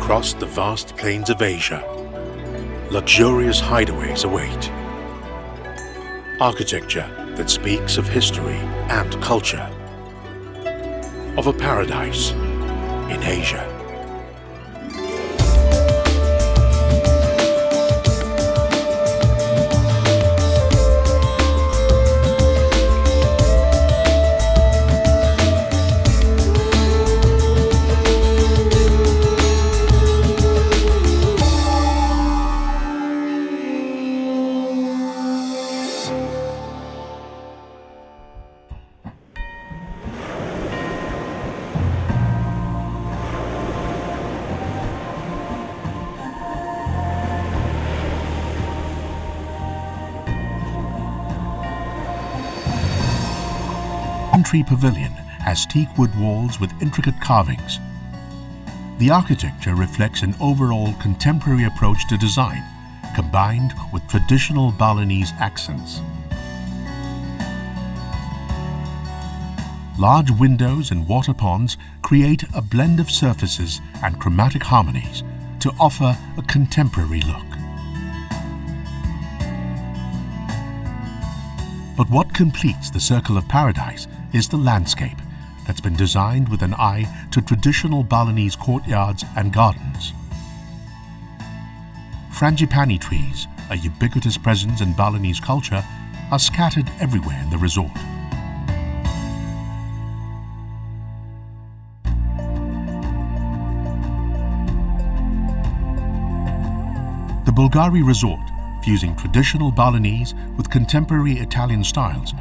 across the vast plains of Asia, luxurious hideaways await. Architecture that speaks of history and culture, of a paradise in Asia. Country Pavilion has teak wood walls with intricate carvings. The architecture reflects an overall contemporary approach to design, combined with traditional Balinese accents. Large windows and water ponds create a blend of surfaces and chromatic harmonies to offer a contemporary look. But what completes the circle of paradise is the landscape that's been designed with an eye to traditional Balinese courtyards and gardens. Frangipani trees, a ubiquitous presence in Balinese culture, are scattered everywhere in the resort. The Bulgari Resort, fusing traditional Balinese with contemporary Italian styles,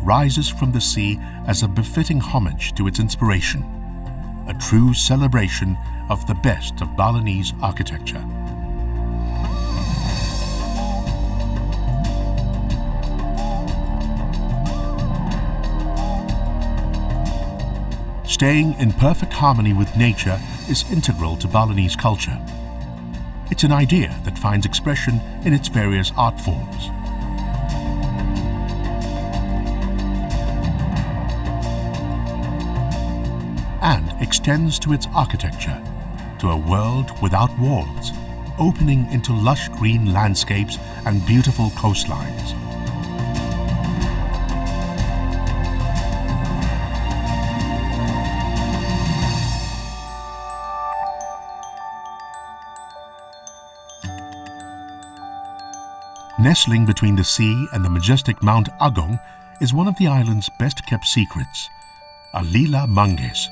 rises from the sea as a befitting homage to its inspiration, a true celebration of the best of Balinese architecture. Staying in perfect harmony with nature is integral to Balinese culture. It's an idea that finds expression in its various art forms. And extends to its architecture, to a world without walls, opening into lush green landscapes and beautiful coastlines. Nestling between the sea and the majestic Mount Agong is one of the island's best-kept secrets, Alila Manggis,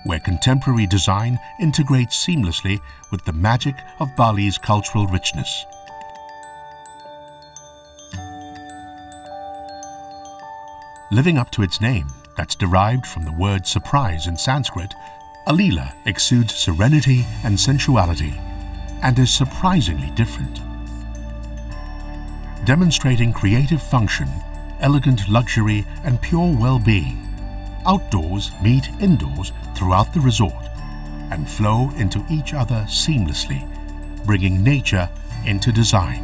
where contemporary design integrates seamlessly with the magic of Bali's cultural richness. Living up to its name, that's derived from the word surprise in Sanskrit, Alila exudes serenity and sensuality, and is surprisingly different. Demonstrating creative function, elegant luxury, and pure well-being, outdoors meet indoors throughout the resort and flow into each other seamlessly, bringing nature into design.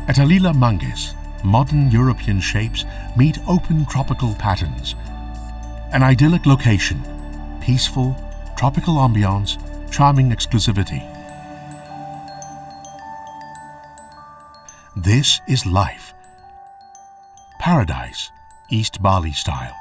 At Alila Manggis, modern European shapes meet open tropical patterns. An idyllic location, peaceful, tropical ambiance, charming exclusivity. This is life. Paradise, East Bali style.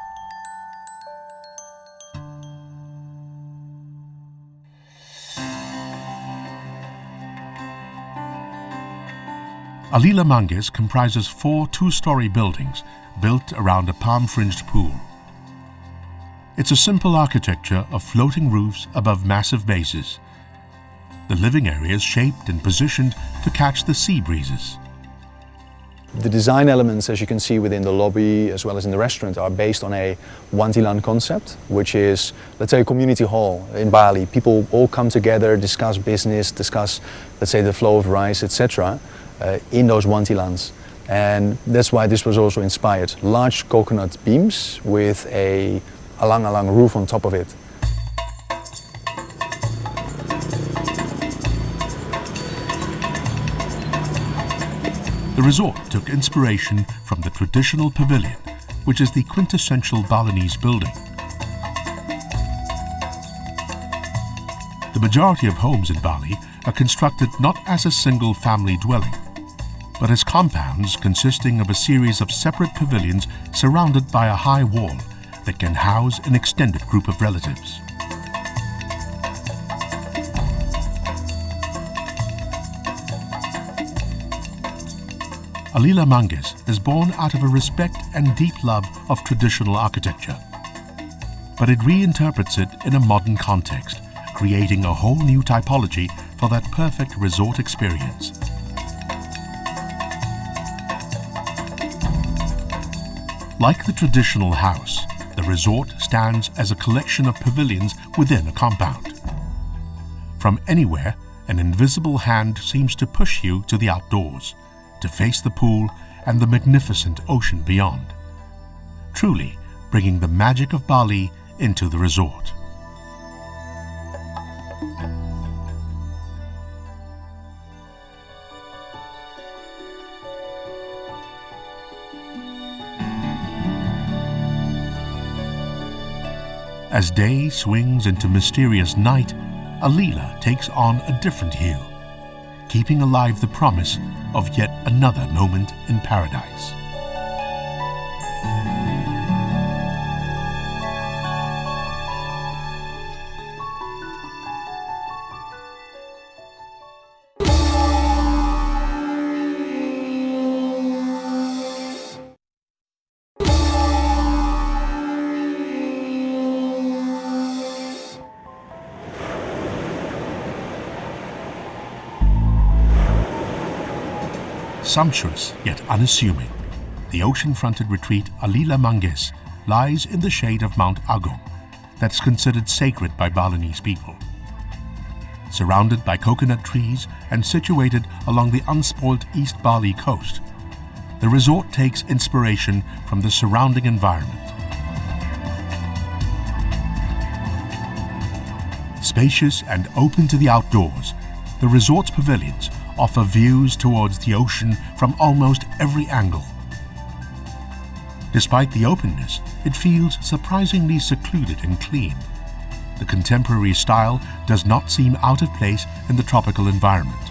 Alila Manggis comprises 4 two-story buildings built around a palm-fringed pool. It's a simple architecture of floating roofs above massive bases. The living area is shaped and positioned to catch the sea breezes. The design elements, as you can see within the lobby as well as in the restaurant, are based on a Wantilan concept, which is, let's say, a community hall in Bali. People all come together, discuss business, discuss, let's say, the flow of rice, etc. In those Wantilans. And that's why this was also inspired. Large coconut beams with a alang-alang roof on top of it. The resort took inspiration from the traditional pavilion, which is the quintessential Balinese building. The majority of homes in Bali are constructed not as a single family dwelling, but as compounds consisting of a series of separate pavilions surrounded by a high wall that can house an extended group of relatives. Alila Manggis is born out of a respect and deep love of traditional architecture, but it reinterprets it in a modern context, creating a whole new typology for that perfect resort experience. Like the traditional house, the resort stands as a collection of pavilions within a compound. From anywhere, an invisible hand seems to push you to the outdoors, to face the pool and the magnificent ocean beyond, truly bringing the magic of Bali into the resort. As day swings into mysterious night, Alila takes on a different hue, keeping alive the promise of yet another moment in paradise. Sumptuous yet unassuming, the ocean-fronted retreat Alila Manggis lies in the shade of Mount Agung, that's considered sacred by Balinese people. Surrounded by coconut trees and situated along the unspoilt East Bali coast, the resort takes inspiration from the surrounding environment. Spacious and open to the outdoors, the resort's pavilions offer views towards the ocean from almost every angle. Despite the openness, it feels surprisingly secluded and clean. The contemporary style does not seem out of place in the tropical environment.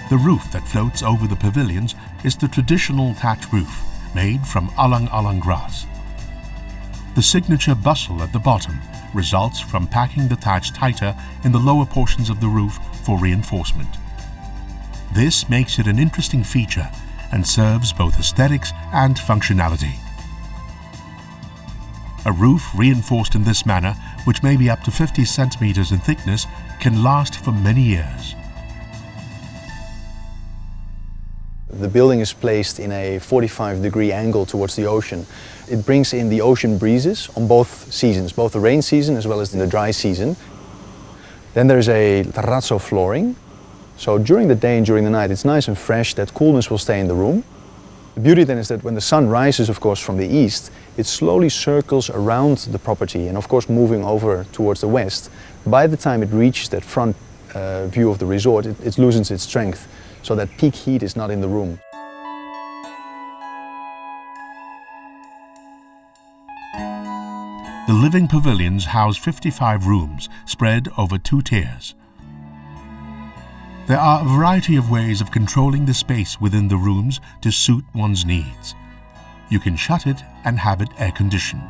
The roof that floats over the pavilions is the traditional thatch roof made from alang-alang grass. The signature bustle at the bottom results from packing the thatch tighter in the lower portions of the roof for reinforcement. This makes it an interesting feature and serves both aesthetics and functionality. A roof reinforced in this manner, which may be up to 50 centimeters in thickness, can last for many years. The building is placed in a 45-degree angle towards the ocean. It brings in the ocean breezes on both seasons, both the rain season as well as in the dry season. Then there's a terrazzo flooring. So during the day and during the night it's nice and fresh, that coolness will stay in the room. The beauty then is that when the sun rises, of course, from the east, it slowly circles around the property and of course moving over towards the west. By the time it reaches that front view of the resort, it loosens its strength, so that peak heat is not in the room. The living pavilions house 55 rooms spread over 2 tiers. There are a variety of ways of controlling the space within the rooms to suit one's needs. You can shut it and have it air-conditioned.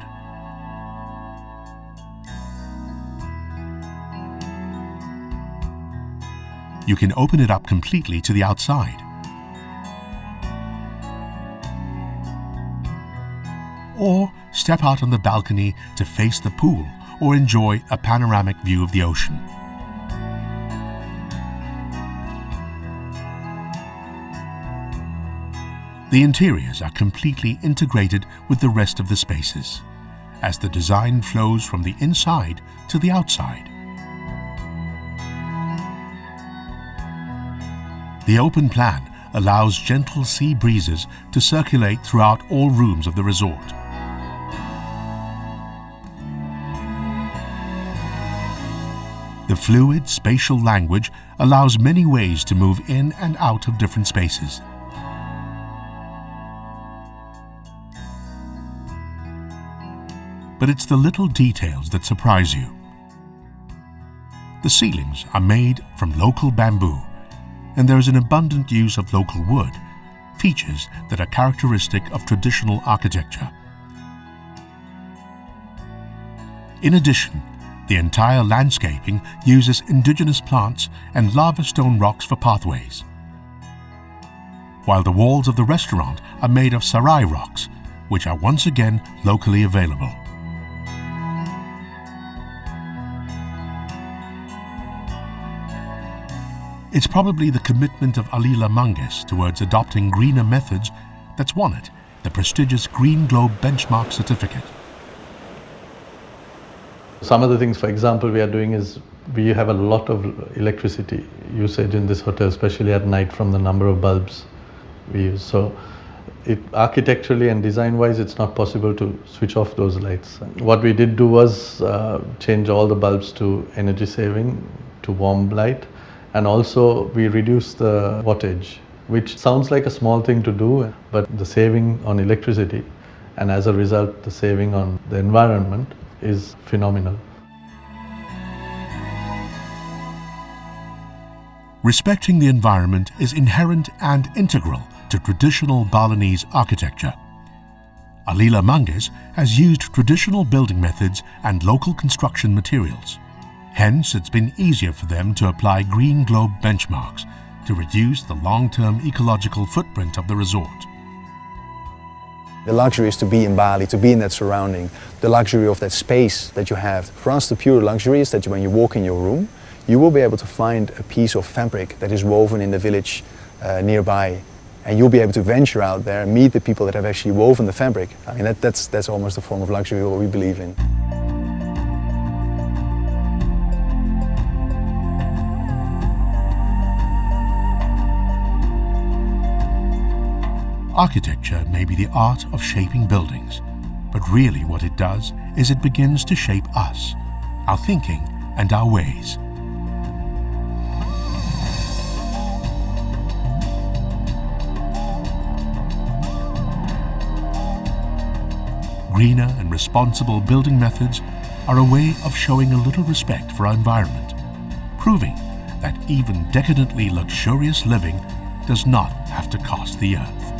You can open it up completely to the outside. Or step out on the balcony to face the pool or enjoy a panoramic view of the ocean. The interiors are completely integrated with the rest of the spaces, as the design flows from the inside to the outside. The open plan allows gentle sea breezes to circulate throughout all rooms of the resort. The fluid spatial language allows many ways to move in and out of different spaces. but it's the little details that surprise you. The ceilings are made from local bamboo, and there is an abundant use of local wood, features that are characteristic of traditional architecture. In addition, the entire landscaping uses indigenous plants and lava stone rocks for pathways, while the walls of the restaurant are made of sarai rocks, which are once again locally available. It's probably the commitment of Alila Manges towards adopting greener methods that's won it the prestigious Green Globe Benchmark certificate. Some of the things, for example, we are doing is we have a lot of electricity usage in this hotel, especially at night from the number of bulbs we use. So architecturally and design-wise, it's not possible to switch off those lights. What we did do was change all the bulbs to energy saving, to warm light, and also we reduced the wattage, which sounds like a small thing to do, but the saving on electricity and as a result the saving on the environment is phenomenal. Respecting the environment is inherent and integral to traditional Balinese architecture. Alila Manges has used traditional building methods and local construction materials. Hence, it's been easier for them to apply Green Globe benchmarks to reduce the long-term ecological footprint of the resort. The luxury is to be in Bali, to be in that surrounding, the luxury of that space that you have. For us, the pure luxury is that when you walk in your room, you will be able to find a piece of fabric that is woven in the village nearby. And you'll be able to venture out there and meet the people that have actually woven the fabric. I mean, that's almost a form of luxury what we believe in. Architecture may be the art of shaping buildings, but really what it does is it begins to shape us, our thinking and our ways. Greener and responsible building methods are a way of showing a little respect for our environment, proving that even decadently luxurious living does not have to cost the earth.